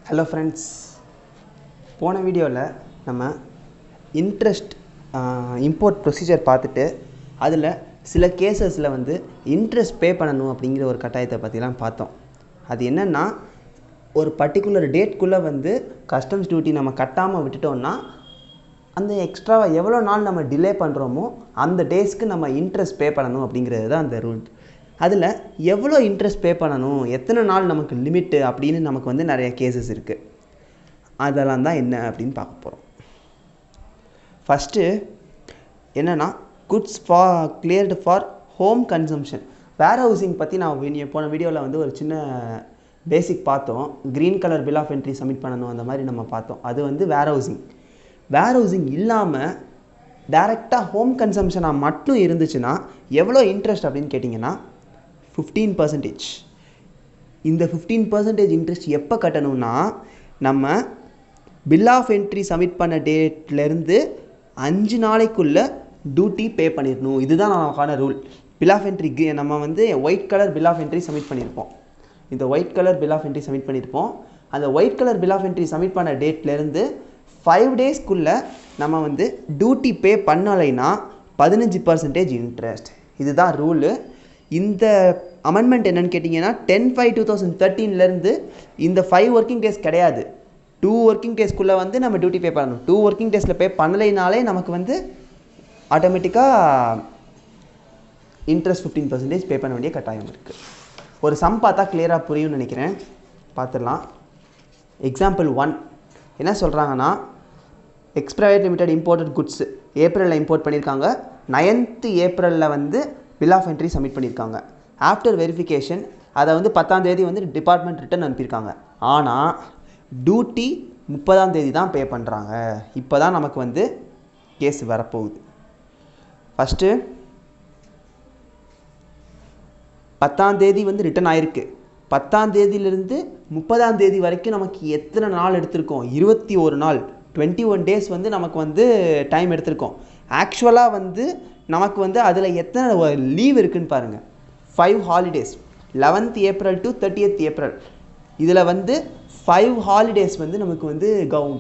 Hello friends, போன வீடியோவில் நம்ம இன்ட்ரெஸ்ட் இம்போர்ட் ப்ரொசீஜர் பார்த்துட்டு அதில் சில கேசஸில் வந்து இன்ட்ரெஸ்ட் பே பண்ணணும் அப்படிங்கிற ஒரு கட்டாயத்தை பற்றிலாம் பார்த்தோம். அது என்னென்னா, ஒரு பர்டிகுலர் டேட்குள்ளே வந்து கஸ்டம்ஸ் டியூட்டி நம்ம கட்டாமல் விட்டுட்டோம்னா அந்த எக்ஸ்ட்ராவாக எவ்வளோ நாள் நம்ம டிலே பண்ணுறோமோ அந்த டேஸ்க்கு நம்ம இன்ட்ரெஸ்ட் பே பண்ணணும் அப்படிங்கிறது தான் அந்த ரூல். அதில் எவ்வளோ இன்ட்ரெஸ்ட் பே பண்ணணும், எத்தனை நாள் நமக்கு லிமிட்டு அப்படின்னு நமக்கு வந்து நிறைய கேசஸ் இருக்குது. அதெல்லாம் தான் என்ன அப்படின்னு பார்க்க போகிறோம். ஃபஸ்ட்டு என்னென்னா, goods cleared for home consumption. Warehousing பற்றி நான் போன வீடியோவில் வந்து ஒரு சின்ன பேசிக் பார்த்தோம். Green colour bill of entry submit பண்ணணும் அந்த மாதிரி நம்ம பார்த்தோம். அது வந்து வேர் ஹவுசிங். வேர் ஹவுசிங் இல்லாமல் டைரெக்டாக ஹோம் கன்சம்ஷனாக மட்டும் இருந்துச்சுன்னா எவ்வளோ இன்ட்ரெஸ்ட் அப்படின்னு கேட்டிங்கன்னா 15%. இந்த 15% இன்ட்ரெஸ்ட் எப்போ கட்டணும்னா, நம்ம பில் ஆஃப் என்ட்ரி சப்மிட் பண்ண டேட்லேருந்து 5 நாளைக்குள்ளே டியூட்டி பே பண்ணிடணும். இதுதான் நமக்கான ரூல். பில் ஆஃப் என்ட்ரி நம்ம வந்து white colour bill of entry submit பண்ணியிருப்போம். இந்த white colour bill of entry submit பண்ணியிருப்போம். அந்த white colour bill of entry submit பண்ண டேட்லேருந்து 5 டேஸ்க்குள்ளே நம்ம வந்து டியூட்டி பே பண்ணலைன்னா 15% இன்ட்ரெஸ்ட். இதுதான் ரூலு. இந்த அமெண்ட்மெண்ட் என்னென்னு கேட்டிங்கன்னா 10/5/2013 இந்த 5 ஒர்க்கிங் டேஸ் கிடையாது. 2 ஒர்க்கிங் டேஸ்க்குள்ளே வந்து நம்ம டியூட்டி பே பண்ணணும். 2 ஒர்க்கிங் டேஸில் பே பண்ணலைனாலே நமக்கு வந்து ஆட்டோமேட்டிக்காக இன்ட்ரெஸ்ட் 15% பே பண்ண வேண்டிய கட்டாயம் இருக்குது. ஒரு சம் பார்த்தா கிளியராக புரியும்னு நினைக்கிறேன். பார்த்துடலாம். எக்ஸாம்பிள் 1 என்ன சொல்கிறாங்கன்னா, X private limited imported goods ஏப்ரலில் இம்போர்ட் பண்ணியிருக்காங்க. 9th ஏப்ரலில் வந்து பில் ஆஃப் என்ட்ரி சப்மிட் பண்ணியிருக்காங்க. ஆஃப்டர் வெரிஃபிகேஷன் அதை வந்து 10ஆம் தேதி வந்து டிபார்ட்மெண்ட் ரிட்டர்ன் அனுப்பியிருக்காங்க. ஆனால் டியூட்டி 30ஆம் தேதி தான் பே பண்ணுறாங்க. இப்போ தான் நமக்கு வந்து கேஸ் வரப்போகுது. ஃபஸ்ட்டு 10ஆம் தேதி வந்து ரிட்டர்ன் ஆயிருக்கு. 10ஆம் தேதியிலிருந்து 30ஆம் தேதி வரைக்கும் நமக்கு எத்தனை நாள் எடுத்திருக்கோம்? 21 நாள், 21 டேஸ் வந்து நமக்கு வந்து டைம் எடுத்திருக்கோம். ஆக்சுவலாக வந்து நமக்கு வந்து அதில் எத்தனை லீவ் இருக்குதுன்னு பாருங்கள். 5 holidays, 11th April to 30th April. இதில் வந்து 5 ஹாலிடேஸ் வந்து நமக்கு வந்து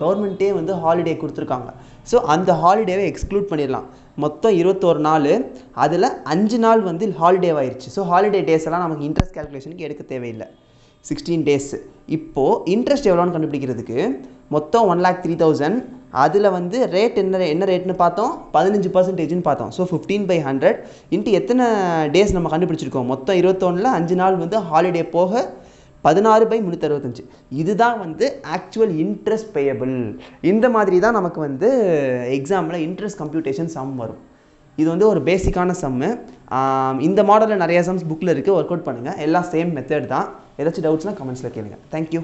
கவர்மெண்ட்டே வந்து ஹாலிடே கொடுத்துருக்காங்க. ஸோ அந்த ஹாலிடேவை எக்ஸ்க்ளூட் பண்ணிடலாம். மொத்தம் 21 நாள், அதில் 5 நாள் வந்து ஹாலிடே ஆயிடுச்சு. ஸோ ஹாலிடே டேஸ் எல்லாம் நமக்கு இன்ட்ரெஸ்ட் கேல்குலேஷனுக்கு எடுக்க தேவையில்லை. 16 டேஸ். இப்போது இன்ட்ரெஸ்ட் எவ்வளோன்னு கண்டுபிடிக்கிறதுக்கு மொத்தம் 1,03,000. அதில் வந்து ரேட் என்ன ரேட்னு பார்த்தோம்? 15%ன்னு பார்த்தோம். ஸோ 15/100 இன்ட்டு எத்தனை டேஸ் நம்ம கண்டுபிடிச்சிருக்கோம்? மொத்தம் 21ல் 5 நாள் வந்து ஹாலிடே போக 16/365. இதுதான் வந்து ஆக்சுவல் இன்ட்ரெஸ்ட் பேயபிள். இந்த மாதிரி தான் நமக்கு வந்து எக்ஸாமில் இன்ட்ரெஸ்ட் கம்ப்யூட்டேஷன் சம் வரும். இது வந்து ஒரு பேசிக்கான சம்மு. இந்த மாடலில் நிறைய சம்ஸ் புக்கில் இருக்குது. ஒர்க் அவுட் பண்ணுங்கள். எல்லாம் சேம் மெத்தட் தான். ஏதாச்சும் டவுட்ஸ்னால் கமெண்ட்ஸில் கேளுங்க. தேங்க்யூ.